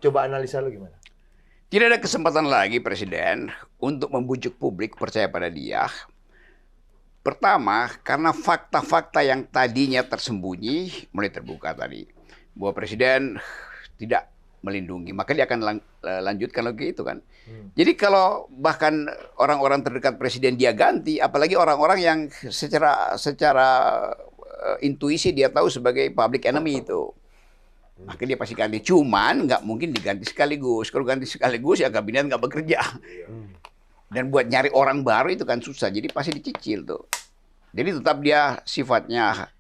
Coba analisa lu gimana? Tidak ada kesempatan lagi Presiden untuk membujuk publik percaya pada dia. Pertama, karena fakta-fakta yang tadinya tersembunyi mulai terbuka tadi. Bahwa Presiden tidak melindungi, maka dia akan lanjutkan lagi itu kan. Jadi kalau bahkan orang-orang terdekat Presiden dia ganti, apalagi orang-orang yang secara intuisi dia tahu sebagai public enemy itu. Maka dia pasti ganti. Cuman nggak mungkin diganti sekaligus. Kalau ganti sekaligus ya kabinet nggak bekerja. Dan buat nyari orang baru itu kan susah. Jadi pasti dicicil tuh. Jadi tetap dia sifatnya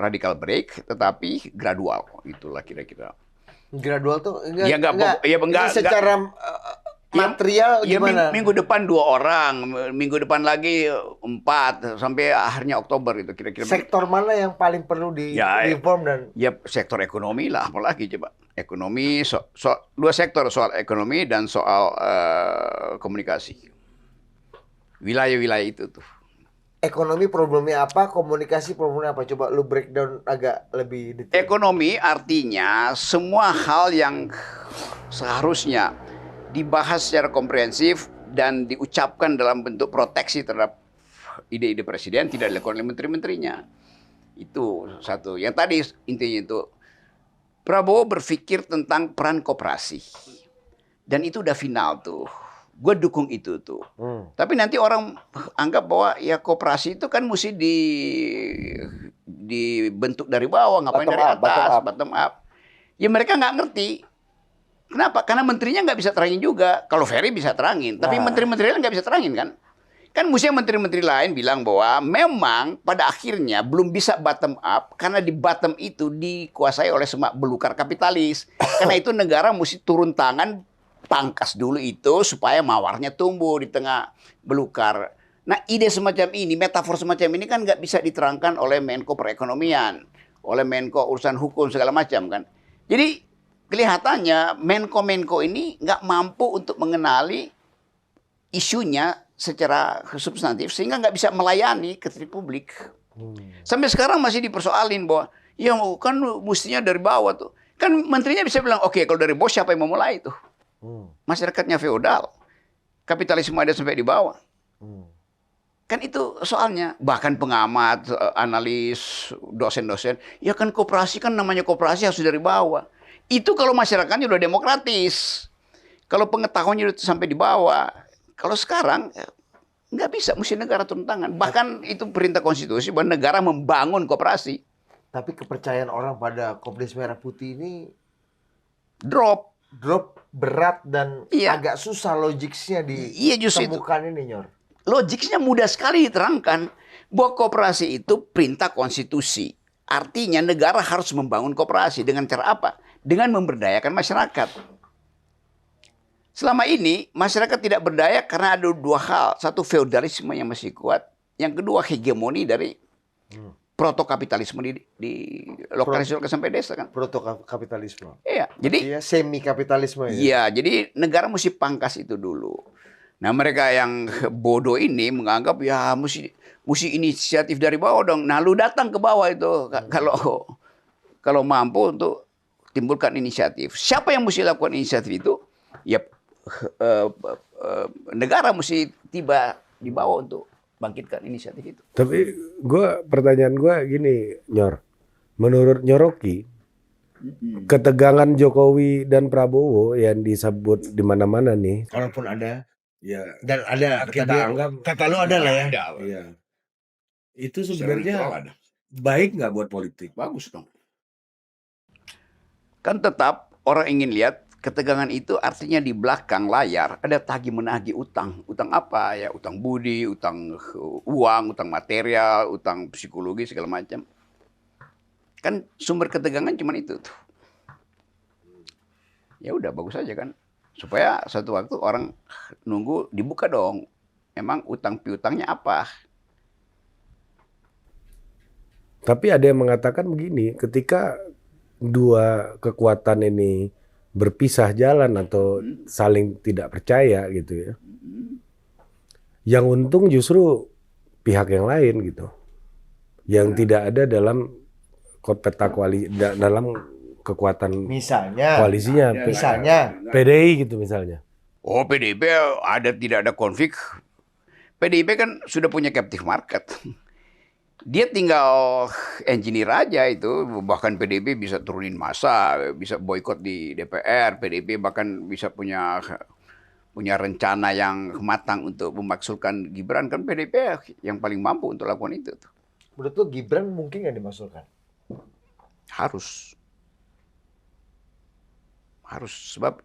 radical break, tetapi gradual. Itulah kira-kira. Gradual tuh enggak secara material gimana? Minggu depan 2 orang, minggu depan lagi 4 sampai akhirnya Oktober itu kira-kira. Sektor mana yang paling perlu di reform dan? Ya sektor ekonomi lah, apalagi coba. Ekonomi, 2 sektor, soal ekonomi dan soal komunikasi. Wilayah-wilayah itu tuh. Ekonomi problemnya apa, komunikasi problemnya apa? Coba lu breakdown agak lebih detail. Ekonomi artinya semua hal yang seharusnya dibahas secara komprehensif dan diucapkan dalam bentuk proteksi terhadap ide-ide Presiden tidak dilakukan oleh menteri-menterinya. Itu satu. Yang tadi intinya itu Prabowo berpikir tentang peran koperasi. Dan itu udah final tuh. Gue dukung itu tuh. Tapi nanti orang anggap bahwa ya koperasi itu kan mesti dibentuk dari bawah, ngapain dari atas, bottom up. Ya mereka nggak ngerti. Kenapa? Karena menterinya nggak bisa terangin juga. Kalau Ferry bisa terangin, tapi menteri-menteri lain nggak bisa terangin kan? Kan mestinya menteri-menteri lain bilang bahwa memang pada akhirnya belum bisa bottom up karena di bottom itu dikuasai oleh semak belukar kapitalis. Karena itu negara mesti turun tangan, pangkas dulu itu supaya mawarnya tumbuh di tengah belukar. Nah ide semacam ini, metafor semacam ini kan nggak bisa diterangkan oleh Menko Perekonomian, oleh Menko urusan hukum segala macam kan. Jadi kelihatannya Menko-Menko ini nggak mampu untuk mengenali isunya secara substantif sehingga nggak bisa melayani ke publik. Sampai sekarang masih dipersoalin bahwa ya kan mestinya dari bawah tuh. Kan menterinya bisa bilang oke, kalau dari bawah siapa yang mau mulai itu? Masyarakatnya feodal. Kapitalisme ada sampai di bawah. Kan itu soalnya. Bahkan pengamat, analis, dosen-dosen, ya kan koperasi kan namanya koperasi harus dari bawah. Itu kalau masyarakatnya udah demokratis. Kalau pengetahuannya udah sampai di bawah. Kalau sekarang nggak bisa, mesti negara turun tangan. Bahkan itu perintah konstitusi bahwa negara membangun koperasi. Tapi kepercayaan orang pada Kopdes Merah Putih ini drop berat dan agak susah logiknya ditemukan ini, Nyor. Logiknya mudah sekali diterangkan bahwa koperasi itu perintah konstitusi. Artinya negara harus membangun koperasi dengan cara apa? Dengan memberdayakan masyarakat. Selama ini masyarakat tidak berdaya karena ada 2 hal. Satu, feodalisme yang masih kuat. Yang kedua, hegemoni dari protokapitalisme di lokalisasi sampai desa kan. Protokapitalisme. Iya, jadi semi kapitalisme ya. Iya, jadi negara mesti pangkas itu dulu. Nah, mereka yang bodoh ini menganggap ya mesti inisiatif dari bawah dong. Nah, lu datang ke bawah itu kalau mampu untuk timbulkan inisiatif. Siapa yang mesti lakukan inisiatif itu? Ya negara mesti tiba di bawah untuk bangkitkan inisiatif itu. Tapi pertanyaan gue gini, Nyor. Menurut Nyoroki, ketegangan Jokowi dan Prabowo yang disebut di mana-mana nih. Kalaupun ada, ya. Dan ada kata lu ada lah ya. Iya. Itu sebenarnya baik nggak buat politik? Bagus dong. Kan tetap orang ingin lihat ketegangan itu artinya di belakang layar ada tagih-menagih utang. Utang apa ya? Utang budi, utang uang, utang material, utang psikologi segala macam. Kan sumber ketegangan cuma itu tuh. Ya udah bagus aja kan. Supaya suatu waktu orang nunggu dibuka dong. Emang utang piutangnya apa? Tapi ada yang mengatakan begini, ketika 2 kekuatan ini berpisah jalan atau saling tidak percaya gitu ya. Yang untung justru pihak yang lain gitu. Yang tidak ada dalam peta koalisi, dalam kekuatan Misalnya, koalisinya, misalnya. PDI gitu misalnya. Oh, PDIP tidak ada konflik. PDIP kan sudah punya captive market. Dia tinggal engineer aja itu. Bahkan PDIP bisa turunin massa, bisa boykot di DPR. PDIP bahkan bisa punya rencana yang matang untuk memaksulkan Gibran. Kan PDIP yang paling mampu untuk lakukan itu. Menurut lu Gibran mungkin nggak dimasukkan? Harus sebab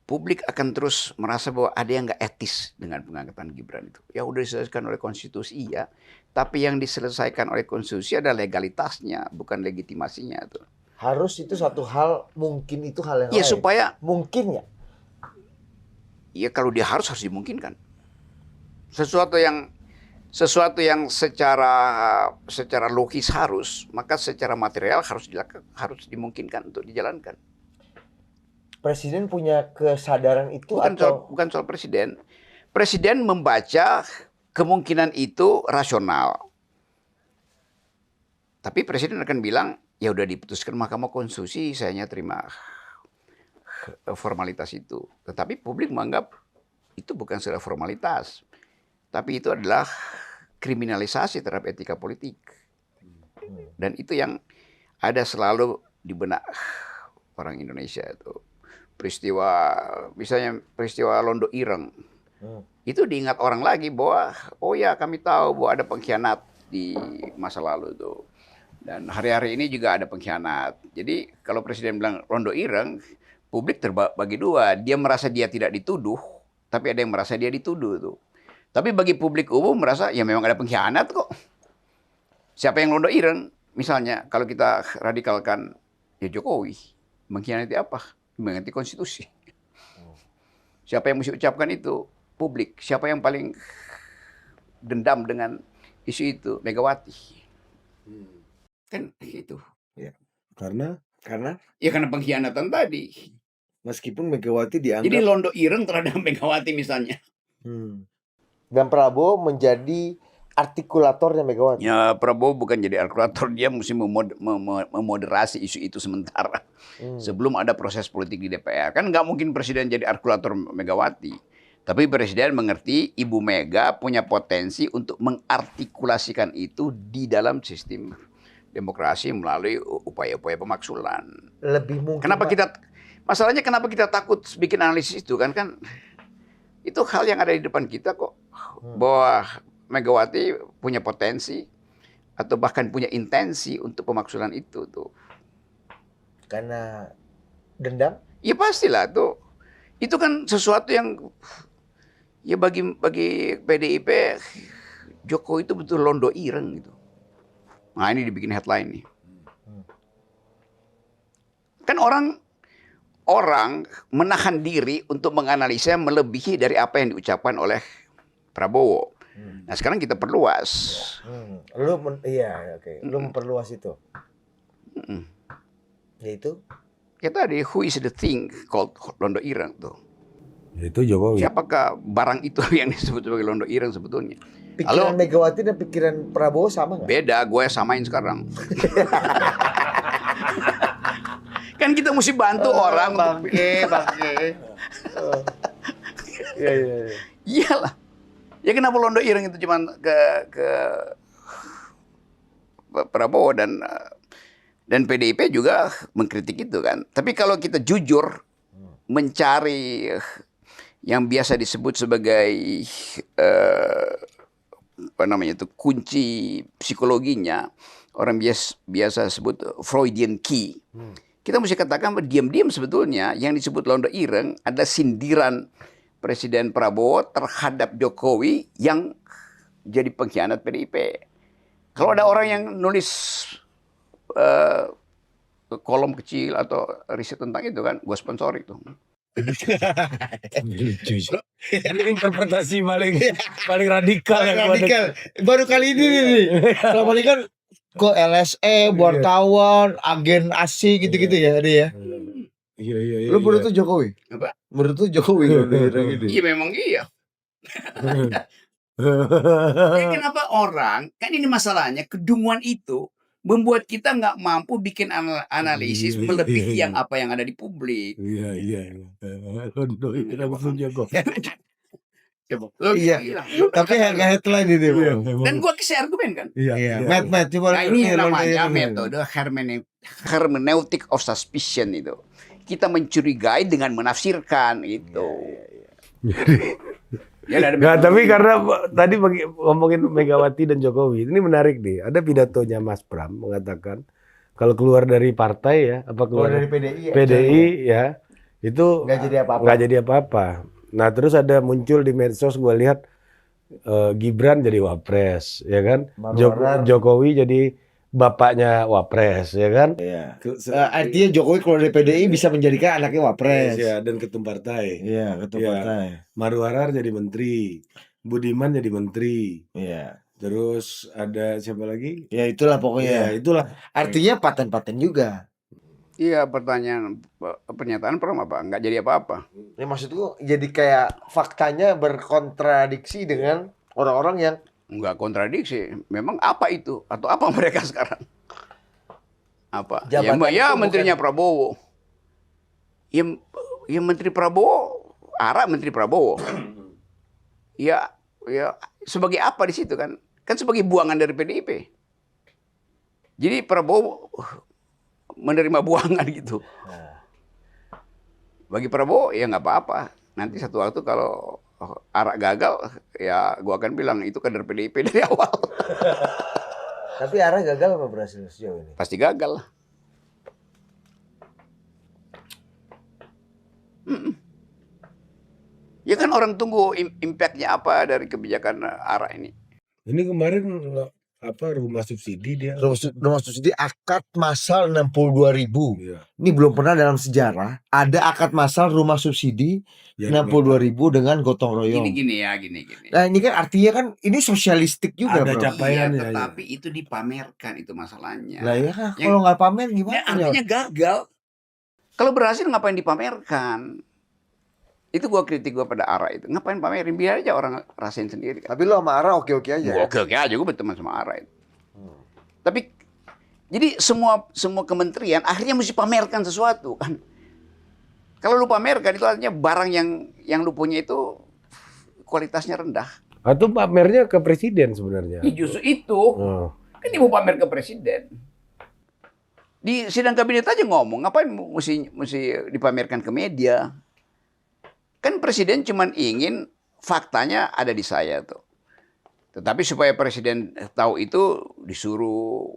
publik akan terus merasa bahwa ada yang nggak etis dengan pengangkatan Gibran itu. Ya udah diselesaikan oleh konstitusi ya, tapi yang diselesaikan oleh konstitusi adalah legalitasnya, bukan legitimasinya tuh. Harus itu satu hal, mungkin itu hal yang Ya lain. supaya Mungkin ya. ya kalau dia harus dimungkinkan. Sesuatu yang secara logis harus, maka secara material harus dimungkinkan untuk dijalankan. Presiden punya kesadaran itu Bukan soal presiden. Presiden membaca kemungkinan itu rasional. Tapi presiden akan bilang, ya udah diputuskan Mahkamah Konstitusi, saya terima formalitas itu. Tetapi publik menganggap itu bukan secara formalitas. Tapi itu adalah kriminalisasi terhadap etika politik. Dan itu yang ada selalu di benak orang Indonesia itu. Misalnya peristiwa Londo Ireng. Itu diingat orang lagi bahwa, oh ya kami tahu bahwa ada pengkhianat di masa lalu itu. Dan hari-hari ini juga ada pengkhianat. Jadi kalau presiden bilang Londo Ireng, publik terbagi dua. Dia merasa dia tidak dituduh, tapi ada yang merasa dia dituduh tuh. Tapi bagi publik umum merasa ya memang ada pengkhianat kok. Siapa yang Londo Ireng? Misalnya kalau kita radikalkan ya Jokowi. Mengkhianati apa? Mengganti konstitusi. Siapa yang mesti ucapkan itu? Publik. Siapa yang paling dendam dengan isu itu? Megawati. Kan itu. Ya. Karena Ya karena pengkhianatan tadi. Meskipun Megawati dianggap. Jadi Londo Ireng terhadap Megawati misalnya. Dan Prabowo menjadi artikulatornya Megawati. Ya Prabowo bukan jadi artikulator, dia mesti memoderasi isu itu sementara. Sebelum ada proses politik di DPR. Kan nggak mungkin presiden jadi artikulator Megawati. Tapi presiden mengerti Ibu Mega punya potensi untuk mengartikulasikan itu di dalam sistem demokrasi melalui upaya-upaya pemaksulan. Lebih mungkin. Masalahnya kenapa kita takut bikin analisis itu kan itu hal yang ada di depan kita kok. Bahwa Megawati punya potensi atau bahkan punya intensi untuk pemaksulan itu tuh. Karena dendam? Ya pastilah tuh. Itu kan sesuatu yang ya bagi PDIP Jokowi itu betul Londo Ireng gitu. Nah ini dibikin headline nih. Kan orang menahan diri untuk menganalisa melebihi dari apa yang diucapkan oleh Prabowo. Nah sekarang kita perluas. Lu memperluas itu. Yaitu? Ya tadi, who is the thing called Londo Ireng tuh? itu Jokowi. Siapakah barang itu yang disebut sebagai Londo Ireng sebetulnya? Pikiran Megawati dan pikiran Prabowo sama nggak? Beda, gue samain sekarang. Kan kita mesti bantu orang. Bangke. Iya. Iyalah. Ya kenapa Londo Ireng itu cuma ke Prabowo dan PDIP juga mengkritik itu kan. Tapi kalau kita jujur mencari yang biasa disebut sebagai kunci psikologinya, orang biasa sebut Freudian key. Kita mesti katakan bahwa diam-diam sebetulnya yang disebut Londo Ireng ada sindiran Presiden Prabowo terhadap Jokowi yang jadi pengkhianat PDIP. Kalau ada orang yang nulis kolom kecil atau riset tentang itu kan, gue sponsor itu. Ini interpretasi paling radikal yang Radikal. Baru kali ini nih. Selama ini kan kok LSE, wartawan, agen asing gitu-gitu ya dia ya. Iya. Lu menurut tuh Jokowi? Apa? Menurut tuh Jokowi Iya memang iya. Kenapa orang, kan ini masalahnya kedunguan itu membuat kita nggak mampu bikin analisis Iya, melebihi iya, yang apa yang ada di publik. Iya, iya. Londo itu langsung jago. Coba, lo Iya. bilang, Tapi harga headline itu. Iya, dan memang. gua kasih argumen kan. Iya, Iya. iya. Matt, coba. Nah ini Lo- namanya lo- metode hermeneutic of suspicion itu. Kita mencurigai dengan menafsirkan gitu. Ya, ada Nggak, tapi karena tadi ngomongin Megawati dan Jokowi, ini menarik nih. Ada pidatonya Mas Pram mengatakan kalau keluar dari partai ya, apa Keluar keluar dari PDI. PDI ya, itu Nggak jadi apa-apa. nggak jadi apa-apa. Nah terus ada muncul di medsos, gue lihat Gibran jadi wapres, ya kan? Marwarar. Jokowi jadi bapaknya wapres, ya kan? Iya. Artinya Jokowi keluar dari PDI bisa menjadikan anaknya wapres. Ya, dan ketum partai. Iya, ketua Iya. partai. Marwarar jadi menteri, Budiman jadi menteri. Iya. Terus ada siapa lagi? Ya itulah Ya pokoknya. itulah. Artinya paten-paten juga. Iya, pernyataan Pram apa? Nggak jadi apa-apa. Ya maksudku jadi kayak faktanya berkontradiksi dengan orang-orang yang Nggak kontradiksi. Memang apa itu? Atau apa mereka sekarang? Apa? Jabatan Ya itu menterinya Prabowo. Ya Menteri Prabowo, Menteri Prabowo. Ya sebagai apa di situ kan? Kan sebagai buangan dari PDIP. Jadi Prabowo menerima buangan gitu. Bagi Prabowo ya nggak apa-apa. Nanti satu waktu kalau Ara gagal, ya gua akan bilang itu kader PDIP dari awal. tapi arah gagal apa berhasil sejauh ini? Pasti gagal lah. Ya kan orang tunggu impact-nya apa dari kebijakan Ara ini. Ini kemarin rumah subsidi dia. Rumah subsidi akad massal 62.000. Iya. Ini belum pernah dalam sejarah ada akad massal rumah subsidi Ya, 62.000 dengan gotong royong. Gini. Nah ini kan artinya kan ini sosialistik juga, Ada bro. capaian. Iya, ya, tetapi itu dipamerkan itu masalahnya. Lah ya kan Yang- kalau nggak pamer Ya, gimana? artinya gagal. Kalau berhasil ngapain dipamerkan? Itu gua kritik gua pada Ara itu. Ngapain pamerin? Biar aja orang rasain sendiri. Tapi lo sama Ara oke-oke aja. Gua oke aja, gua berteman sama Ara itu. Tapi jadi semua kementerian akhirnya mesti pamerkan sesuatu kan. Kalau lu pamerkan itu artinya barang yang lu punya itu kualitasnya rendah. Atau pamernya ke presiden sebenarnya. Justru itu. Oh. Kan dia mau pamer ke presiden. Di sidang kabinet aja ngomong, ngapain mesti dipamerkan ke media? Kan presiden cuman ingin faktanya ada di saya tuh. Tetapi supaya presiden tahu itu disuruh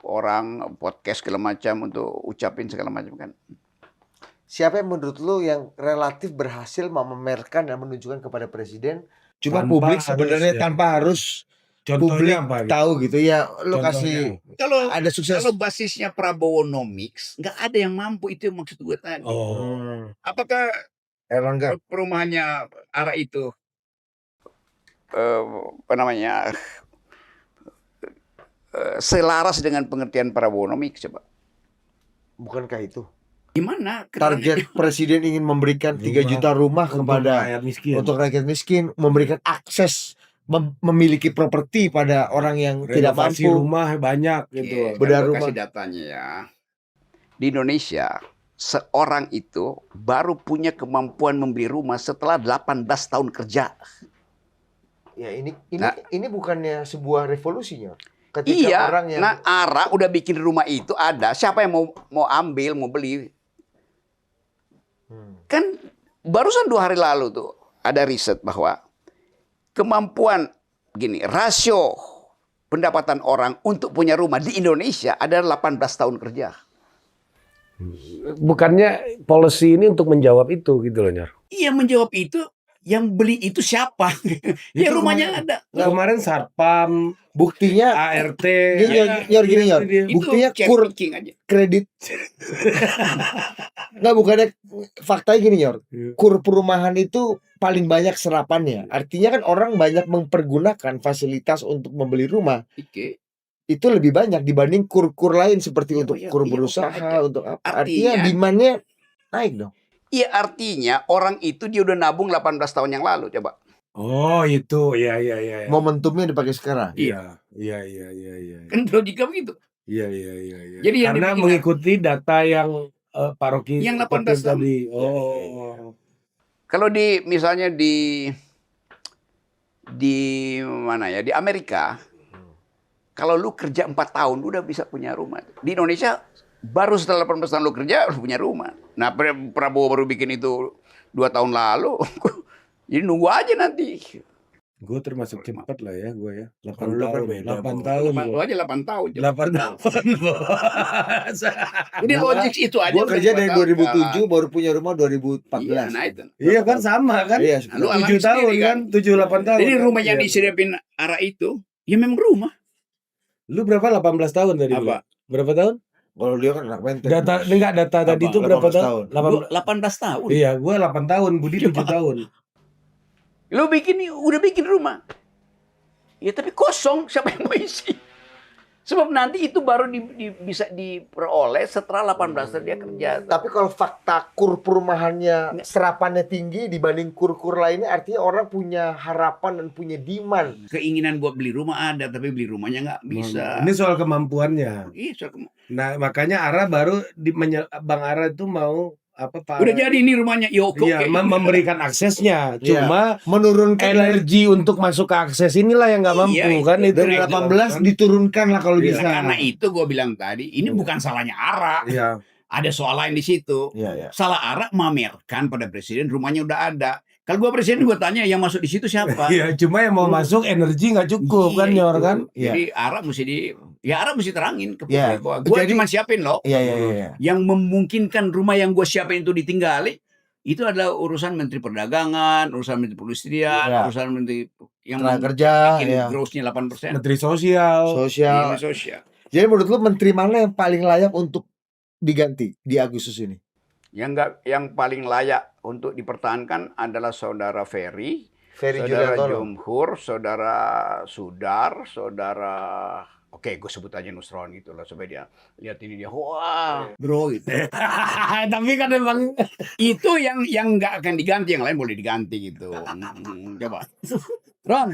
orang podcast segala macam untuk ucapin segala macam kan. Siapa yang menurut lu yang relatif berhasil memamerkan dan menunjukkan kepada presiden? Cuma Tanpa publik harus, sebenarnya ya. tanpa harus Contohnya publik apa gitu? tahu gitu ya. Lu Contohnya. kasih Kalau ada sukses. basisnya Prabowo-nomics, nggak ada yang mampu, itu yang maksud gue tadi. Oh. Apakah Erlangga. perumahannya Ara itu apa namanya selaras dengan pengertian Prabowo-nomics coba? Bukankah itu? Gimana? Target presiden ingin memberikan 3 juta rumah Untuk kepada rakyat miskin. untuk rakyat miskin, memberikan akses memiliki properti pada orang yang tidak Renovasi mampu. rumah banyak Oke, gitu. Bedah kan gua rumah. kasih datanya ya. Di Indonesia, seorang itu baru punya kemampuan membeli rumah setelah 18 tahun kerja. Ya ini Nah. ini bukannya sebuah revolusinya. Ketika Iya, orang yang nah Ara udah bikin rumah itu ada. Siapa yang mau ambil, mau beli? Kan barusan 2 hari lalu tuh ada riset bahwa kemampuan rasio pendapatan orang untuk punya rumah di Indonesia adalah 18 tahun kerja. Bukannya policy ini untuk menjawab itu gitu loh, Nyor. Iya, menjawab itu, yang beli itu siapa? Ya Itu rumahnya ada. Kemarin Satpam, buktinya ART. Gini, Nyor. Buktinya Itu kur cherry picking aja. kredit. Nggak, bukannya faktanya gini, Nyor. Kur perumahan itu paling banyak serapannya. Artinya kan orang banyak mempergunakan fasilitas untuk membeli rumah. Oke. Itu lebih banyak dibanding kur-kur lain seperti untuk iya, kur iya, berusaha, makanya. untuk apa. Artinya- Artinya demand-nya naik dong. Iya, artinya orang itu dia udah nabung 18 tahun yang lalu, coba. Oh, itu. Iya. Momentumnya dipakai sekarang. Iya. Kan logika begitu. Iya. Jadi yang Karena dibikin mengikuti data yang Pak Rocky yang 18 kutip tahun. tadi. Oh. Kalau misalnya di mana ya, di Amerika, kalau lu kerja 4 tahun udah bisa punya rumah. Di Indonesia baru setelah 18 tahun lu kerja lu punya rumah. Nah, Prabowo baru bikin itu 2 tahun lalu. Jadi nunggu aja nanti. Gue termasuk cepat lah ya, gue ya. 8 Kalau lu kan tahun. beda, 8 Bro. tahun. Lu aja 8 tahun. 8 tahun. Jadi logik itu aja. Gua udah kerja 2 dari tahun 2007 baru punya rumah 2014. Iya, nah itu. Iya kan sama kan? Iya, Nah, lu 7 alami tahun sendiri kan? 7-8 tahun. Jadi kan? rumah yang Iya. disediain arah itu, ya memang rumah. Lu berapa? 18 tahun tadi Apa? bilang? Berapa tahun? Kalau dia kan anak menteng. Data tadi Apa? itu berapa 18 tahun? tahun. 18 tahun. Iya, gue 8 tahun, Budi 7 tahun. Lu udah bikin rumah. Ya tapi kosong, siapa yang mau isi? Sebab nanti itu baru bisa diperoleh setelah 18 tahun dia kerja. Tapi kalau fakta kur perumahannya serapannya tinggi dibanding kur-kur lainnya, artinya orang punya harapan dan punya demand. Keinginan buat beli rumah ada, tapi beli rumahnya nggak bisa. Ini soal kemampuannya. Iya, Nah, makanya Ara baru Bang Ara itu mau apa Pak? udah jadi ini rumahnya. Yoko. Iya, memberikan aksesnya. Iya. Cuma Menurunkan energi untuk masuk ke akses inilah yang nggak mampu Iya, kan itu. dari Itu 18 diturunkan lah kalau Iya. bisa. Karena itu gue bilang tadi, ini bukan salahnya Ara. Iya. Ada soal lain di situ. Iya. Salah Ara mamerkan pada presiden rumahnya udah ada. Kalau gue presiden gue tanya yang masuk di situ siapa? Iya, cuma yang mau masuk energi nggak cukup kan Iya, Nyor itu. kan? Jadi Ara mesti terangin ke Iya. publik. Gue Jadi- cuma siapin loh. Iya. Yang memungkinkan rumah yang gue siapin itu ditinggali, itu adalah urusan Menteri Perdagangan, urusan Menteri Perindustrian, Iya. urusan Menteri yang Tenaga kerja, bikin ya. growth-nya 8%. Menteri Sosial. Sosial. Menteri Sosial. Jadi menurut lu menteri mana yang paling layak untuk diganti di Agustus ini? Yang paling layak untuk dipertahankan adalah Saudara Ferry, Ferry Saudara Juliantono. Jumhur, Saudara Sudar, Saudara Oke, gue sebut aja Nusron gitu lah supaya dia lihat ini dia wah bro gitu. Tapi kan emang Itu yang nggak akan diganti, yang lain boleh diganti gitu. Coba. Ron.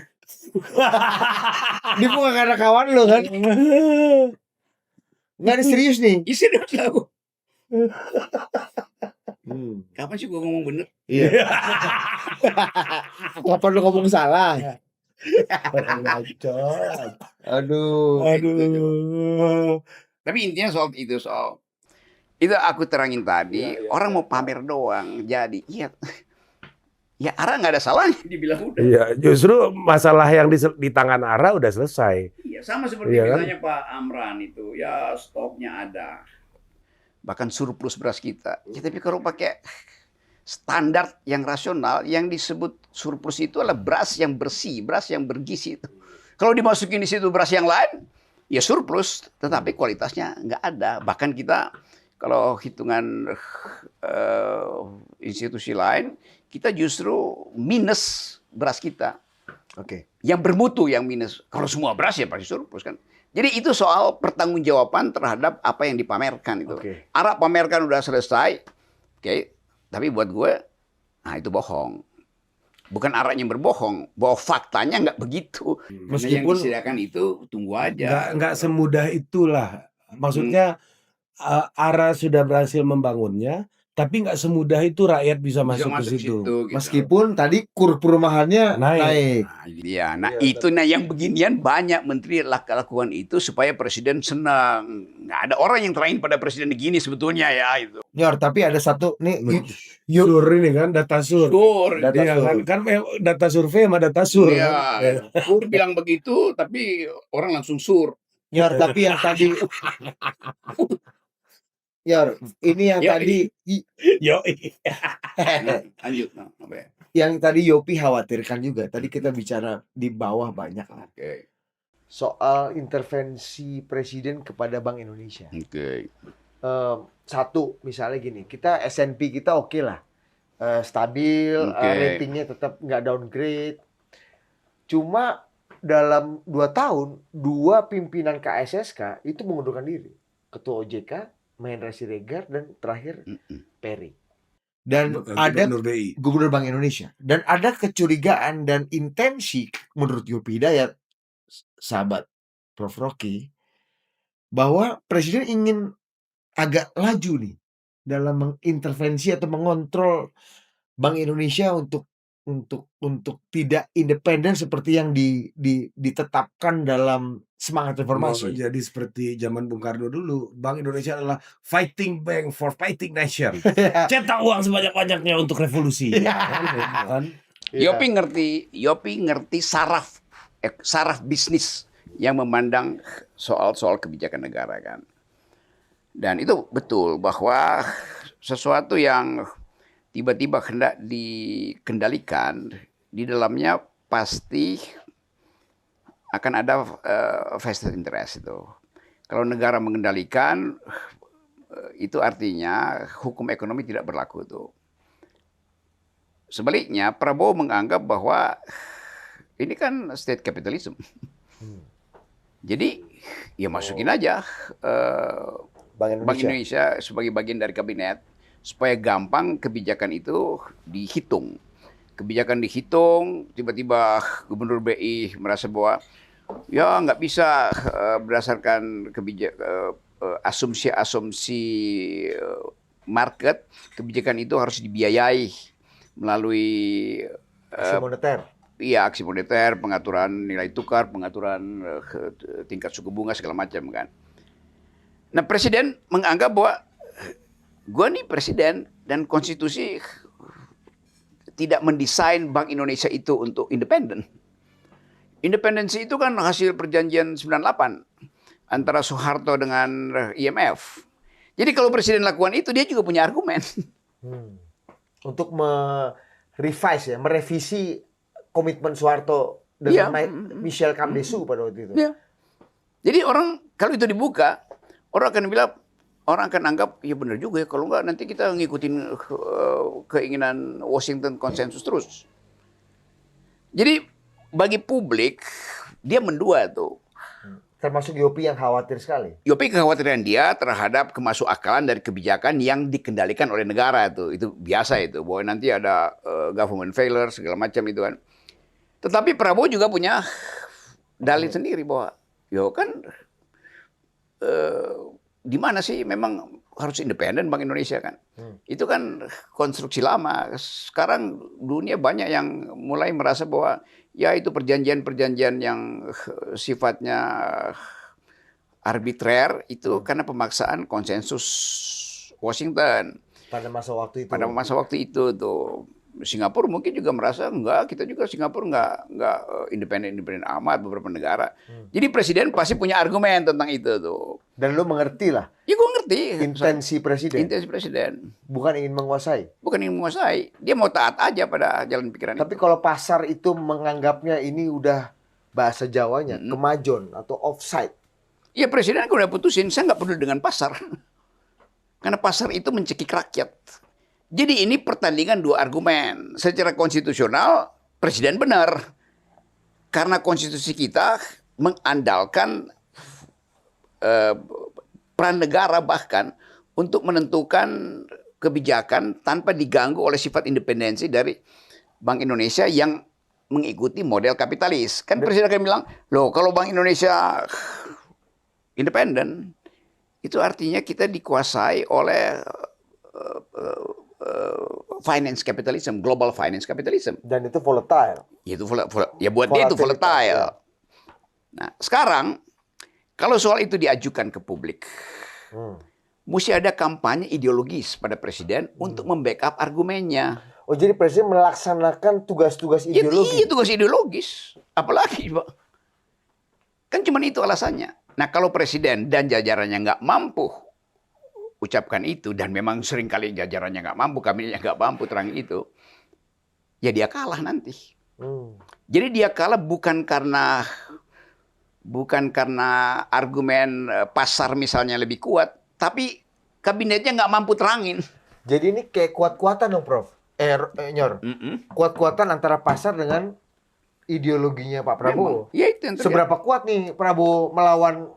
Dia bukan karena kawan lo kan? Nggak ada serius nih. Isi dong tahu. Kapan sih gue ngomong bener? Iya. Kapan lu ngomong salah? Aduh. Tapi intinya soal itu aku terangin tadi. Orang mau pamer doang. Jadi ya Ara nggak ada salahnya dibilang udah. Iya, justru masalah yang di tangan Ara udah selesai. Iya, sama seperti Iya kan? misalnya Pak Amran itu, ya stoknya ada. Bahkan surplus beras kita. Ya, tapi kalau pakai standar yang rasional, yang disebut surplus itu adalah beras yang bersih, beras yang bergizi itu. Kalau dimasukin di situ beras yang lain, ya surplus, tetapi kualitasnya nggak ada. Bahkan kita kalau hitungan institusi lain, kita justru minus beras kita. Oke. Yang bermutu yang minus. Kalau semua beras ya pasti surplus kan. Jadi itu soal pertanggungjawaban terhadap apa yang dipamerkan itu. Oke. Arah pamerkan udah selesai. Oke. Tapi buat gue, nah itu bohong. Bukan arahnya yang berbohong, bahwa faktanya nggak begitu. Meskipun- yang disediakan itu tunggu aja. Nggak semudah itulah. Maksudnya Ara sudah berhasil membangunnya, tapi nggak semudah itu rakyat bisa masuk ke situ. gitu. Meskipun tadi kur perumahannya naik. Nah, itu yang beginian banyak menteri lakukan itu supaya presiden senang. Nggak ada orang yang terakhir pada presiden begini sebetulnya ya itu. Nyor, tapi ada satu nih. Sur ini kan data sur. Data Iya sur. kan data survei sama data sur. Iya, Kan? Sur bilang begitu, tapi orang langsung sur. Nyor, tapi yang tadi. Nyor, ini yang Ya, tadi. Yo. Lanjut, apa ya? Yang tadi Yopi khawatirkan juga. Tadi kita bicara di bawah banyak lah. Oke. Soal intervensi presiden kepada Bank Indonesia. Oke. Satu, misalnya gini, kita S&P kita oke lah. Stabil, Oke. ratingnya tetap nggak downgrade. Cuma dalam 2 tahun, 2 pimpinan KSSK itu mengundurkan diri. Ketua OJK, Mahendra Siregar, dan terakhir Perry. Dan ada Gubernur Bank Indonesia. Dan ada kecurigaan dan intensi menurut Yopi Hidayat, sahabat Prof. Rocky, bahwa presiden ingin agak laju nih dalam mengintervensi atau mengontrol Bank Indonesia untuk tidak independen seperti yang ditetapkan dalam semangat Mau reformasi. jadi seperti zaman Bung Karno dulu, Bank Indonesia adalah fighting bank for fighting nation. Cetak uang sebanyak-banyaknya untuk revolusi. Kan? Yopi ngerti saraf bisnis yang memandang soal kebijakan negara kan. Dan itu betul bahwa sesuatu yang tiba-tiba hendak dikendalikan, di dalamnya pasti akan ada vested interest itu. Kalau negara mengendalikan, itu artinya hukum ekonomi tidak berlaku itu. Sebaliknya, Prabowo menganggap bahwa ini kan state capitalism. Jadi, ya masukin aja Bank Indonesia sebagai bagian dari kabinet, supaya gampang kebijakan itu dihitung. Kebijakan dihitung, tiba-tiba Gubernur BI merasa bahwa ya nggak bisa berdasarkan asumsi-asumsi market, kebijakan itu harus dibiayai melalui aksi moneter. Iya, aksi moneter, pengaturan nilai tukar, pengaturan tingkat suku bunga segala macam kan. Nah, presiden menganggap bahwa gua nih presiden dan konstitusi tidak mendesain Bank Indonesia itu untuk independen. Independensi itu kan hasil perjanjian 98 antara Soeharto dengan IMF. Jadi kalau presiden lakukan itu, dia juga punya argumen. Untuk merevisi komitmen Soeharto dengan Michel Kamdesu pada waktu itu. Ya. Jadi orang kalau itu dibuka, orang akan anggap ya benar juga ya, kalau enggak nanti kita ngikutin keinginan Washington konsensus terus. Jadi bagi publik dia mendua tuh. Termasuk Yopi yang khawatir sekali. Yopi kekhawatiran dia terhadap kemasukakalan dari kebijakan yang dikendalikan oleh negara itu biasa itu, bahwa nanti ada government failure segala macam itu kan. Tetapi Prabowo juga punya dalil sendiri bahwa yo kan di mana sih memang harus independen Bank Indonesia kan. Itu kan konstruksi lama. Sekarang dunia banyak yang mulai merasa bahwa ya itu perjanjian-perjanjian yang sifatnya arbitrer itu karena pemaksaan konsensus Washington. Pada masa waktu itu. Pada masa waktu itu tuh. Singapura mungkin juga merasa enggak, kita juga Singapura enggak independen amat beberapa negara. Jadi presiden pasti punya argumen tentang itu tuh. Dan lu mengerti lah. Ya gue ngerti. Intensi presiden. Intensi presiden. Bukan ingin menguasai. Bukan ingin menguasai. Dia mau taat aja pada jalan pikiran Tapi kalau pasar itu menganggapnya ini udah bahasa Jawanya kemajon atau offside. Iya presiden kan udah putusin, saya nggak peduli dengan pasar. Karena pasar itu mencekik rakyat. Jadi ini pertandingan dua argumen. Secara konstitusional, presiden benar. Karena konstitusi kita mengandalkan peran negara bahkan untuk menentukan kebijakan tanpa diganggu oleh sifat independensi dari Bank Indonesia yang mengikuti model kapitalis. Kan presiden akan bilang, loh kalau Bank Indonesia independen, itu artinya kita dikuasai oleh finance capitalism, global finance capitalism. Dan itu volatile. Ya buat dia itu volatile. Ya. Nah sekarang kalau soal itu diajukan ke publik, mesti ada kampanye ideologis pada presiden untuk membackup argumennya. Oh jadi presiden melaksanakan tugas-tugas ideologis? Iya tugas ideologis. Apalagi Pak. Kan cuma itu alasannya. Nah kalau presiden dan jajarannya nggak mampu ucapkan itu, dan memang seringkali jajarannya nggak mampu, kabinetnya nggak mampu terang itu, ya dia kalah nanti. Jadi dia kalah bukan karena argumen pasar misalnya lebih kuat, tapi kabinetnya nggak mampu terangin. Jadi ini kayak kuat-kuatan dong, Prof. Nyor. Kuat-kuatan antara pasar dengan ideologinya Pak Prabowo. Ya, itu yang terjadi. Seberapa kuat nih Prabowo melawan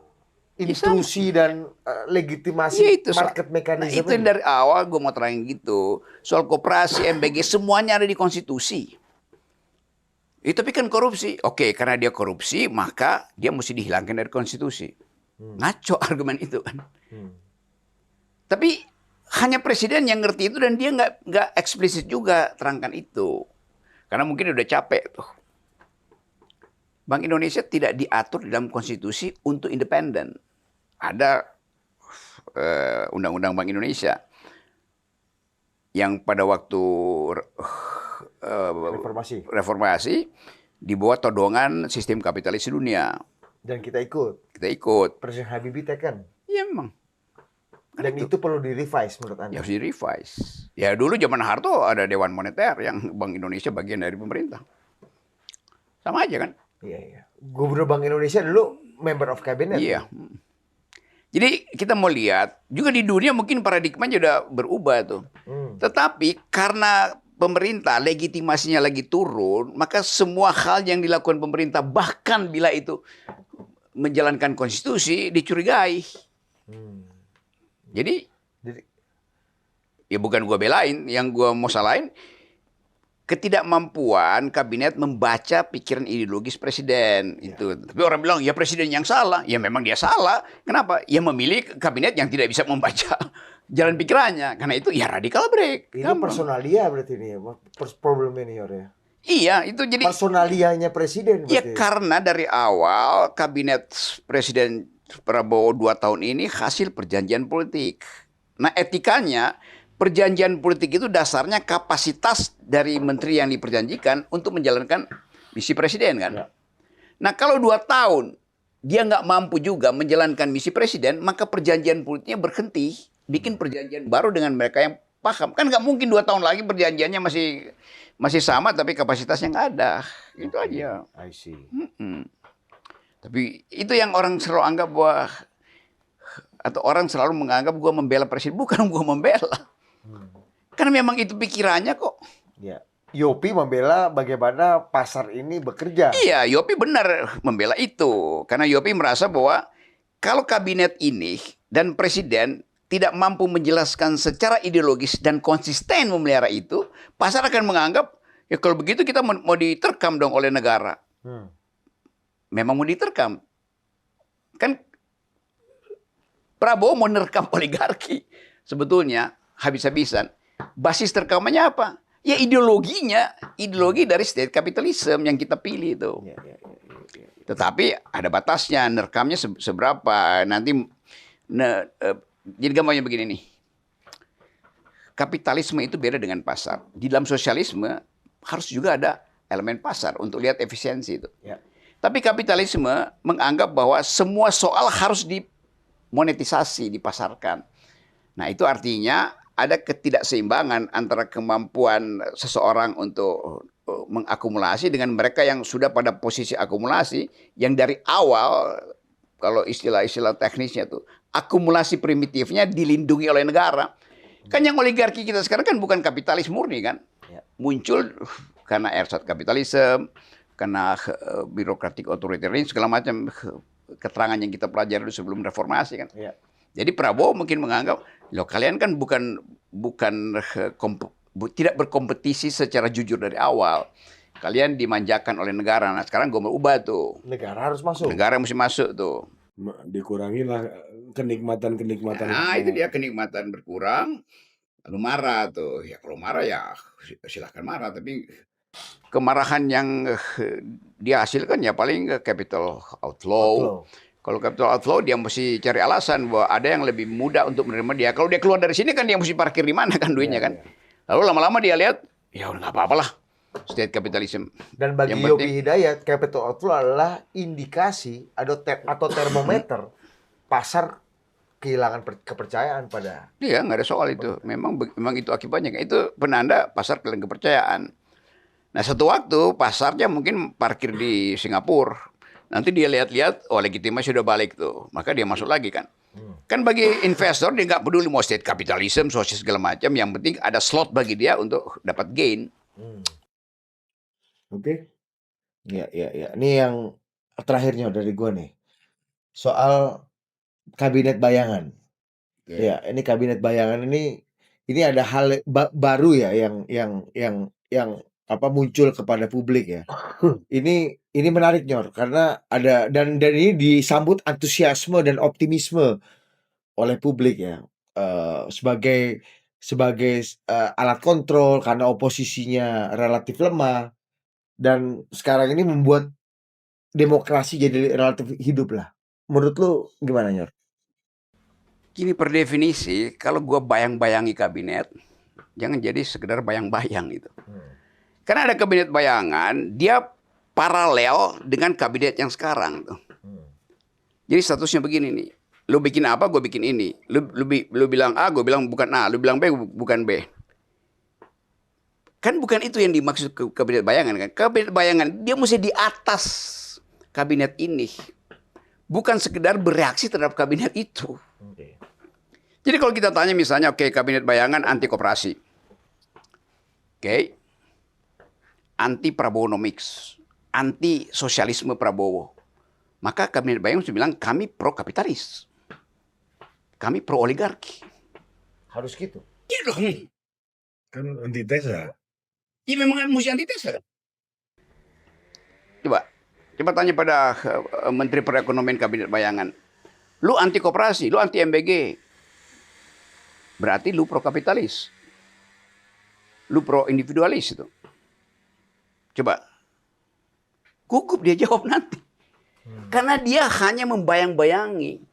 intrusi dan legitimasi market mekanisme. Nah, itu yang dari awal gue mau terangin gitu. Soal koperasi, MBG, semuanya ada di konstitusi. Tapi kan korupsi. Oke, karena dia korupsi, maka dia mesti dihilangkan dari konstitusi. Ngaco argumen itu kan. Hmm. Tapi hanya presiden yang ngerti itu dan dia nggak eksplisit juga terangkan itu. Karena mungkin udah capek tuh. Bank Indonesia tidak diatur dalam konstitusi untuk independen. Ada Undang-Undang Bank Indonesia yang pada waktu reformasi dibuat todongan sistem kapitalis dunia. Dan kita ikut. Kita ikut. Presiden Habibie tekan. Iya memang. Dan itu perlu di-revise menurut Anda? Ya harus di-revise. Ya dulu zaman Harto ada Dewan Moneter yang Bank Indonesia bagian dari pemerintah. Sama aja kan? Iya, iya. Gubernur Bank Indonesia dulu member of cabinet. Iya. Jadi kita mau lihat, juga di dunia mungkin paradigmanya sudah berubah tuh. Tetapi karena pemerintah legitimasinya lagi turun, maka semua hal yang dilakukan pemerintah, bahkan bila itu menjalankan konstitusi, dicurigai. Jadi ya bukan gua belain, yang gua mau salahin ketidakmampuan kabinet membaca pikiran ideologis presiden itu. Tapi orang bilang ya presiden yang salah. Ya memang dia salah. Kenapa? Ya memilih kabinet yang tidak bisa membaca jalan pikirannya. Karena itu ya radical break. Ini personalia berarti ini ya, problem ini ya. Iya, itu jadi personalianya presiden. Ya karena dari awal kabinet Presiden Prabowo 2 tahun ini hasil perjanjian politik. Nah etikanya, perjanjian politik itu dasarnya kapasitas dari menteri yang diperjanjikan untuk menjalankan misi presiden kan. Ya. Nah kalau 2 tahun dia nggak mampu juga menjalankan misi presiden, maka perjanjian politiknya berhenti, bikin perjanjian baru dengan mereka yang paham. Kan nggak mungkin 2 tahun lagi perjanjiannya masih sama tapi kapasitasnya nggak ada. Itu aja. I see. Tapi itu yang orang selalu anggap bahwa, atau orang selalu menganggap gue membela presiden. Bukan gue membela. Karena memang itu pikirannya kok. Ya. Yopi membela bagaimana pasar ini bekerja. Iya, Yopi benar membela itu. Karena Yopi merasa bahwa kalau kabinet ini dan presiden tidak mampu menjelaskan secara ideologis dan konsisten memelihara itu, pasar akan menganggap, ya kalau begitu kita mau diterkam dong oleh negara. Memang mau diterkam. Kan Prabowo mau nerkam oligarki. Sebetulnya habis-habisan. Basis terkamannya apa? Ya ideologinya, ideologi dari state capitalism yang kita pilih itu. Tetapi ada batasnya, nerkamnya seberapa. Nanti, jadi gampangnya begini nih. Kapitalisme itu beda dengan pasar. Di dalam sosialisme harus juga ada elemen pasar untuk lihat efisiensi itu. Tapi kapitalisme menganggap bahwa semua soal harus dimonetisasi, dipasarkan. Nah itu artinya ada ketidakseimbangan antara kemampuan seseorang untuk mengakumulasi dengan mereka yang sudah pada posisi akumulasi yang dari awal, kalau istilah-istilah teknisnya itu, akumulasi primitifnya dilindungi oleh negara. Kan yang oligarki kita sekarang kan bukan kapitalis murni kan. Muncul karena ersat kapitalisme, karena birokratik authoritarian, segala macam keterangan yang kita pelajari dulu sebelum reformasi kan. Jadi Prabowo mungkin menganggap, loh kalian kan tidak berkompetisi secara jujur dari awal. Kalian dimanjakan oleh negara. Nah sekarang gue mau ubah tuh. Negara harus masuk. Negara mesti masuk tuh. Dikurangilah kenikmatan-kenikmatan. Nah itu dia, kenikmatan berkurang. Lalu marah tuh. Ya kalau marah ya silahkan marah. Tapi kemarahan yang dia hasilkan ya paling capital outflow. Kalau capital outflow dia mesti cari alasan bahwa ada yang lebih mudah untuk menerima dia. Kalau dia keluar dari sini kan dia mesti parkir di mana kan duitnya kan. Lalu lama-lama dia lihat, ya udah nggak apa-apa lah. State capitalism. Dan bagi Yopi Hidayat, capital outflow adalah indikasi atau termometer pasar kehilangan kepercayaan pada. Iya, nggak ada soal itu. Memang itu akibatnya. Itu penanda pasar kehilangan kepercayaan. Nah satu waktu pasarnya mungkin parkir di Singapura. Nanti dia lihat-lihat, oh legitimasi sudah balik tuh. Maka dia masuk lagi kan. Kan bagi investor dia nggak peduli mau state capitalism, sosial segala macam. Yang penting ada slot bagi dia untuk dapat gain. Oke. Ya. Ini yang terakhirnya dari gue nih. Soal kabinet bayangan. Ya, ini kabinet bayangan ini ada hal baru ya yang muncul kepada publik ya. Ini menarik Nyor karena ada dan ini disambut antusiasme dan optimisme oleh publik ya. Sebagai alat kontrol karena oposisinya relatif lemah dan sekarang ini membuat demokrasi jadi relatif hidup lah. Menurut lu gimana Nyor? Gini per definisi, kalau gua bayang-bayangi kabinet, jangan jadi sekedar bayang-bayang itu. Karena ada kabinet bayangan, dia paralel dengan kabinet yang sekarang tuh. Jadi statusnya begini nih. Lu bikin apa, gue bikin ini. Lu bilang A, gue bilang bukan A. Lu bilang B, bukan B. Kan bukan itu yang dimaksud kabinet bayangan kan. Kabinet bayangan, dia mesti di atas kabinet ini. Bukan sekedar bereaksi terhadap kabinet itu. Jadi kalau kita tanya misalnya, oke, kabinet bayangan anti koperasi. Oke. Anti Prabowonomics. Anti sosialisme Prabowo. Maka kabinet bayangan mesti bilang, kami pro kapitalis. Kami pro oligarki. Harus gitu. Iya dong. Kan antitesa. Iya memang mesti antitesa. Coba tanya pada Menteri Perekonomian Kabinet Bayangan. Lu anti koperasi, lu anti MBG. Berarti lu pro kapitalis. Lu pro individualis itu. Coba. Gugup dia jawab nanti. Karena dia hanya membayang-bayangi.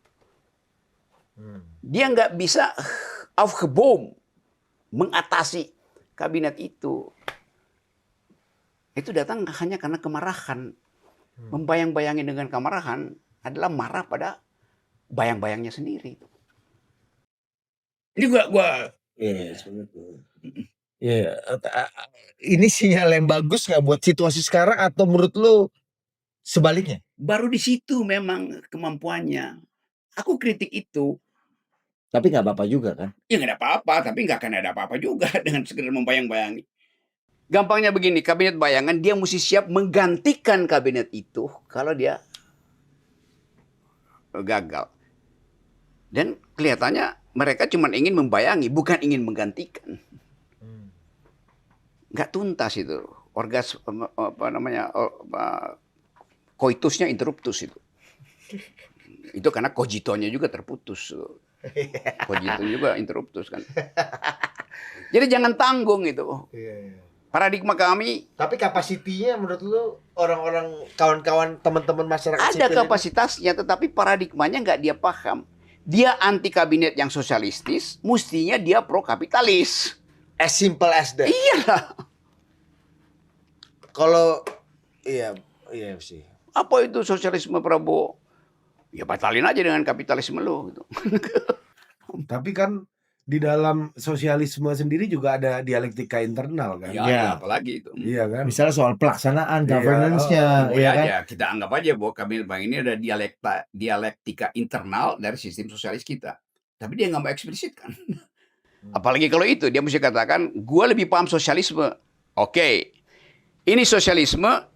Dia nggak bisa aufgebom mengatasi kabinet itu. Itu datang hanya karena kemarahan. Membayang-bayangi dengan kemarahan adalah marah pada bayang-bayangnya sendiri. Ini gua Ini sinyal yang bagus nggak buat situasi sekarang atau menurut lu sebaliknya? baru di situ memang kemampuannya. Aku kritik itu. Tapi nggak apa-apa juga kan? Ya nggak ada apa-apa, tapi nggak akan ada apa-apa juga dengan sekedar membayang-bayangi. Gampangnya begini, kabinet bayangan dia mesti siap menggantikan kabinet itu kalau dia gagal. Dan kelihatannya mereka cuma ingin membayangi, bukan ingin menggantikan. Nggak tuntas itu. Koitusnya interruptus itu. Itu karena cogitonya juga terputus. Cogitonya juga interruptus kan. Jadi jangan tanggung itu. Paradigma kami. Tapi kapasitinya menurut lu orang-orang kawan-kawan teman-teman masyarakat Ada sipil kapasitasnya, tetapi paradigmanya nggak dia paham. Dia anti kabinet yang sosialistis, mestinya dia pro kapitalis. as simple as that. Iya. Kalau iya sih. Apa itu sosialisme Prabowo? Ya batalin aja dengan kapitalisme lo gitu. Tapi kan di dalam sosialisme sendiri juga ada dialektika internal kan. Ya. Apalagi itu. Iya kan. Misalnya soal pelaksanaan Iya, governance-nya, Ya kan? aja, kita anggap aja bahwa kabinet bank ini ada dialektika internal dari sistem sosialis kita. Tapi dia nggak mau eksplisitkan. Apalagi kalau itu, dia mesti katakan, gue lebih paham sosialisme. Oke, ini sosialisme,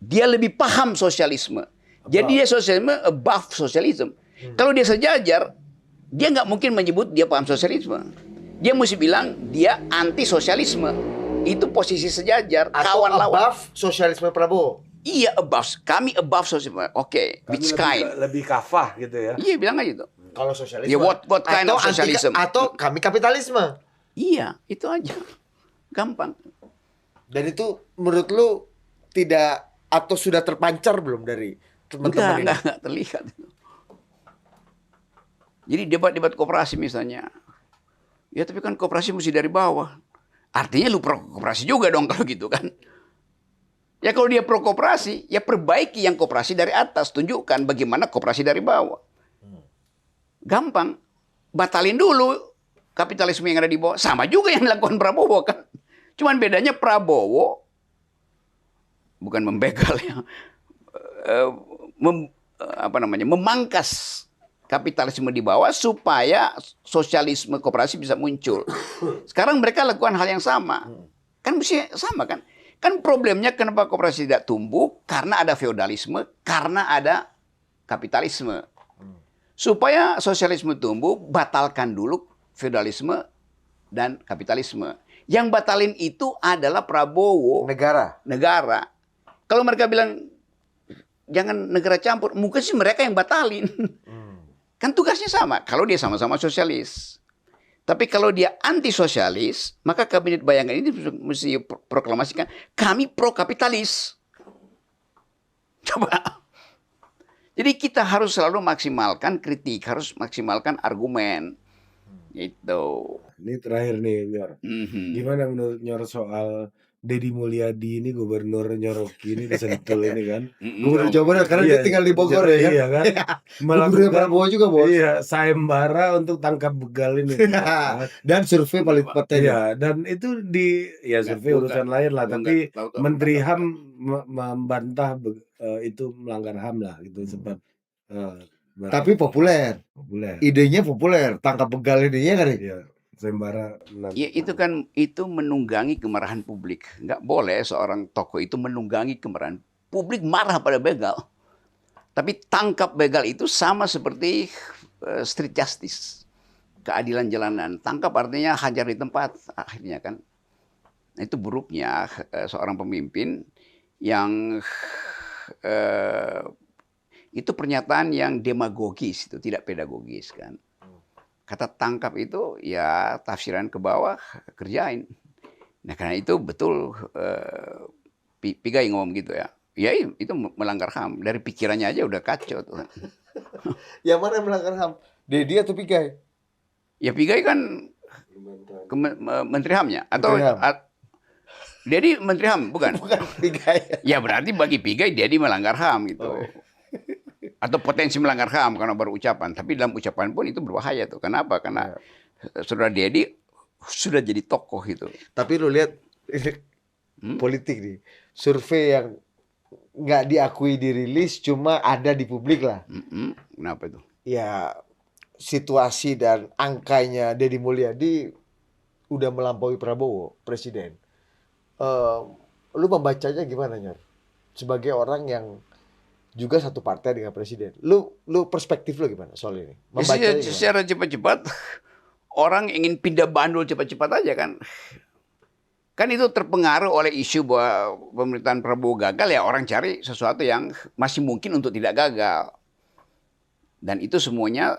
dia lebih paham sosialisme. Jadi dia sosialisme above sosialisme. Kalau dia sejajar, dia nggak mungkin menyebut dia paham sosialisme. Dia mesti bilang dia anti sosialisme. Itu posisi sejajar, Atau kawan lawan. above sosialisme Prabowo. Iya, above. Kami above sosialisme. Oke, which kind? Lebih kafah gitu ya. Iya, bilang aja itu. Kalau sosialisme. Ya, what kind atau of socialism? atau kami kapitalisme. Iya, itu aja. Gampang. Dan itu menurut lu tidak atau sudah terpancar belum dari teman-teman ini? Enggak terlihat. Jadi debat-debat koperasi misalnya. Ya tapi kan koperasi mesti dari bawah. Artinya lu pro koperasi juga dong kalau gitu kan. Ya kalau dia pro koperasi, ya perbaiki yang koperasi dari atas. Tunjukkan bagaimana koperasi dari bawah. Gampang. Batalin dulu kapitalisme yang ada di bawah. Sama juga yang dilakukan Prabowo kan. Cuman bedanya Prabowo bukan membegal ya. Memangkas kapitalisme di bawah supaya sosialisme koperasi bisa muncul. Sekarang mereka lakukan hal yang sama. Kan mesti sama kan? Kan problemnya kenapa koperasi tidak tumbuh? Karena ada feodalisme, karena ada kapitalisme. Supaya sosialisme tumbuh, batalkan dulu feodalisme dan kapitalisme. Yang batalin itu adalah Prabowo, Negara. negara. Kalau mereka bilang jangan negara campur, mungkin sih mereka yang batalin. Kan tugasnya sama. Kalau dia sama-sama sosialis. Tapi kalau dia anti sosialis, maka kabinet bayangan ini mesti proklamasikan kami pro kapitalis. Coba. Jadi kita harus selalu maksimalkan kritik, harus maksimalkan argumen. Gitu. Ini terakhir nih, Nyor. Gimana menurut Nyor soal Deddy Mulyadi ini gubernur Nyoroki ini di Sentul ini kan? Gubernur Jawa Barat karena dia tinggal di Bogor ya kan? Iya kan? Gubernur Prabowo juga, Bos. Iya, sayembara untuk tangkap begal ini. Dan survei paling tepatnya. Iya, dan itu ya survei urusan lain lah, tapi Menteri HAM membantah itu melanggar HAM lah gitu sempat. Tapi populer. Idenya populer, tangkap begal idenya kan? Iya, sayembara. Ya itu menunggangi kemarahan publik. Nggak boleh seorang tokoh itu menunggangi kemarahan publik, marah pada begal. Tapi tangkap begal itu sama seperti street justice, keadilan jalanan. Tangkap artinya hajar di tempat akhirnya kan. Itu buruknya seorang pemimpin yang itu pernyataan yang demagogis, itu tidak pedagogis kan. Kata tangkap itu ya tafsiran ke bawah, kerjain. Nah karena itu betul Pigai ngomong gitu ya. Ya itu melanggar HAM. Dari pikirannya aja udah kacau tuh. Yang mana yang melanggar HAM? Deddy atau Pigai? Ya Pigai kan Menteri HAM-nya. Atau Deddy Menteri HAM, bukan? Bukan Pigai. Ya berarti bagi Pigai Deddy melanggar HAM gitu. Atau potensi melanggar HAM karena baru ucapan. Tapi dalam ucapan pun itu berbahaya tuh. Kenapa? Karena saudara Deddy sudah jadi tokoh gitu. Tapi lu lihat politik nih, survei yang nggak diakui dirilis, cuma ada di publik lah. Kenapa itu? Ya situasi dan angkanya Deddy Mulyadi udah melampaui Prabowo presiden. Lu membacanya gimana, Nyor? Sebagai orang yang juga satu partai dengan presiden. Lu perspektif lu gimana soal ini? Ya, secara cepat-cepat orang ingin pindah bandul cepat-cepat aja kan. Kan itu terpengaruh oleh isu bahwa pemerintahan Prabowo gagal, ya orang cari sesuatu yang masih mungkin untuk tidak gagal. Dan itu semuanya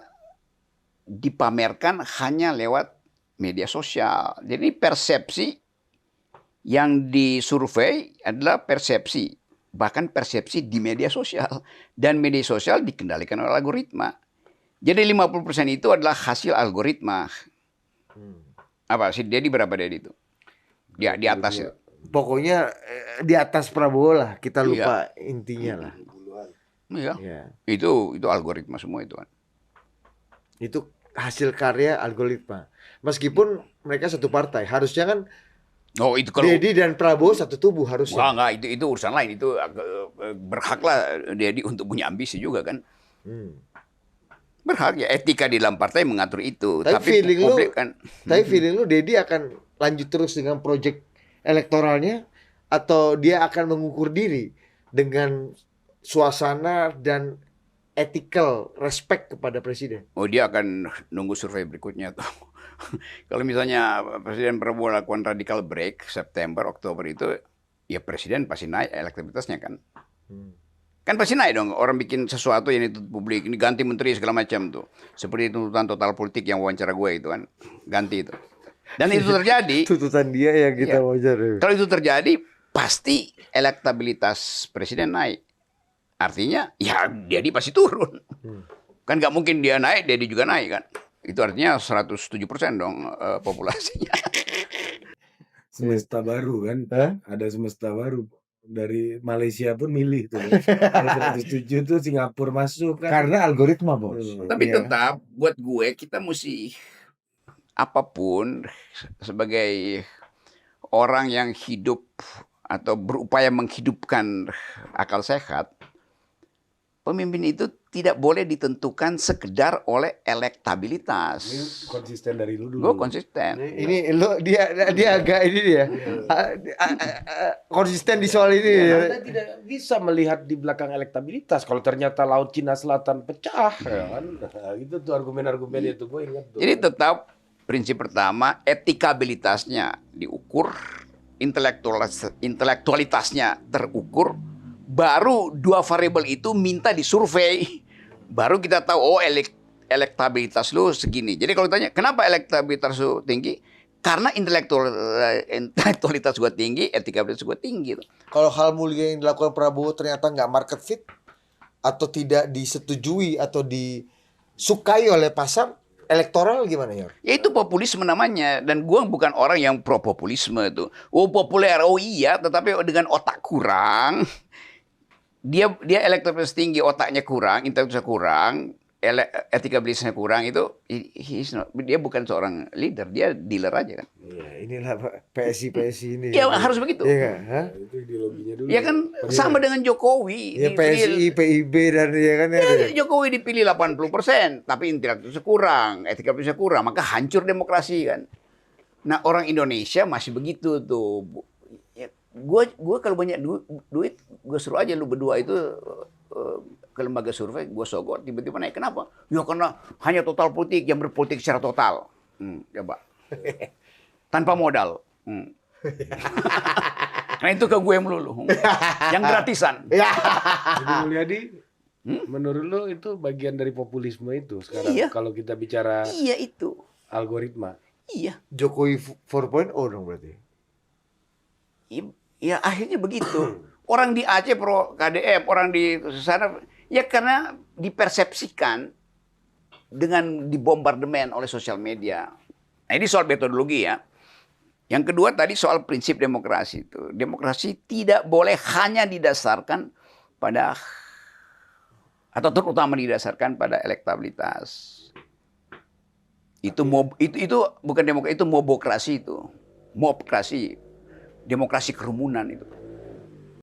dipamerkan hanya lewat media sosial. Jadi persepsi yang disurvei adalah persepsi. Bahkan persepsi di media sosial. Dan media sosial dikendalikan oleh algoritma. Jadi 50% itu adalah hasil algoritma. Apa sih Deddy berapa Deddy itu? Ya di atas itu. Pokoknya di atas Prabowo lah. Kita lupa intinya lah. Iya. Ya. Itu algoritma semua itu kan. Itu hasil karya algoritma. Meskipun mereka satu partai, harusnya kan itu kalau Deddy dan Prabowo satu tubuh harusnya. Wah, enggak, itu urusan lain. Itu berhaklah Deddy untuk punya ambisi juga kan. Berhak ya, etika di dalam partai mengatur itu. Tapi feeling publik lu kan. Tapi feeling lu Deddy akan lanjut terus dengan proyek elektoralnya, atau dia akan mengukur diri dengan suasana dan ethical respect kepada presiden? Oh, dia akan nunggu survei berikutnya tuh. Kalau misalnya Presiden Prabowo lakukan radical break September, Oktober itu, ya presiden pasti naik elektabilitasnya kan. Kan pasti naik dong. Orang bikin sesuatu yang itu publik, ini ganti menteri segala macam tuh. Seperti tuntutan Total Politik yang wawancara gue itu kan. Ganti itu. Dan itu terjadi. Tuntutan dia yang kita wawancara. Kalau itu terjadi, pasti elektabilitas presiden naik. Artinya, ya Deddy pasti turun. Kan nggak mungkin dia naik, Deddy juga naik kan. Itu artinya 107% dong populasinya. Semesta baru kan? Ada semesta baru. Dari Malaysia pun milih tuh. Kalau 107 tuh Singapura masuk kan. Karena algoritma, Bos. Tapi tetap buat gue kita mesti apapun sebagai orang yang hidup atau berupaya menghidupkan akal sehat, pemimpin itu tidak boleh ditentukan sekedar oleh elektabilitas. Ini konsisten dari lu dulu. Gue konsisten. Ini lo dia agak ini dia. Konsisten di soal ini. Anda tidak bisa melihat di belakang elektabilitas. Kalau ternyata Laut Cina Selatan pecah, ya kan? Nah, itu tuh argumen-argumen itu gue ingat tuh. Jadi tetap Prinsip pertama, etikabilitasnya diukur, intelektualitasnya terukur, baru dua variabel itu minta disurvei. Baru kita tahu, oh elektabilitas lu segini. Jadi kalau ditanya, kenapa elektabilitas lu tinggi? Karena intelektualitas gua tinggi, etikabilitas gua tinggi. Kalau hal mulia yang dilakukan Prabowo ternyata nggak market fit atau tidak disetujui atau disukai oleh pasar elektoral gimana ya? Ya itu populisme namanya, dan gua bukan orang yang pro populisme itu. Oh populer, oh iya, tetapi dengan otak kurang, dia elektabilitas tinggi, otaknya kurang, intelektualitasnya kurang, etikabilitasnya kurang, itu dia bukan seorang leader, dia dealer aja kan. Iya, inilah PSI ini. Ya harus begitu. Iya kan? Itu ideologinya dulu. Ya kan sama dengan Jokowi. Ya PSI, PIB dan ya kan ya. Jokowi dipilih 80%, tapi intelektualitasnya kurang, etikabilitasnya kurang, maka hancur demokrasi kan. Nah orang Indonesia masih begitu tuh. Ya, gue kalau banyak duit, gue suruh aja lu berdua itu ke lembaga survei, gue sogok, tiba-tiba naik. Kenapa? Ya karena hanya total politik, yang berpolitik secara total. Coba. Tanpa modal. Nah itu ke gue melulu. Yang gratisan. Jadi Mulyadi, menurut lo itu bagian dari populisme itu sekarang. Iya. Kalau kita bicara Iya itu. algoritma. Iya. Jokowi 4.0 dong berarti. Ya akhirnya begitu. Orang di Aceh pro KDM, orang di sana, ya karena dipersepsikan dengan dibombardemen oleh sosial media. Nah ini soal metodologi ya. Yang kedua tadi soal prinsip demokrasi itu. Demokrasi tidak boleh hanya didasarkan pada, atau terutama didasarkan pada elektabilitas. Itu bukan demokrasi, itu mobokrasi itu. Mobkrasi. Demokrasi kerumunan itu.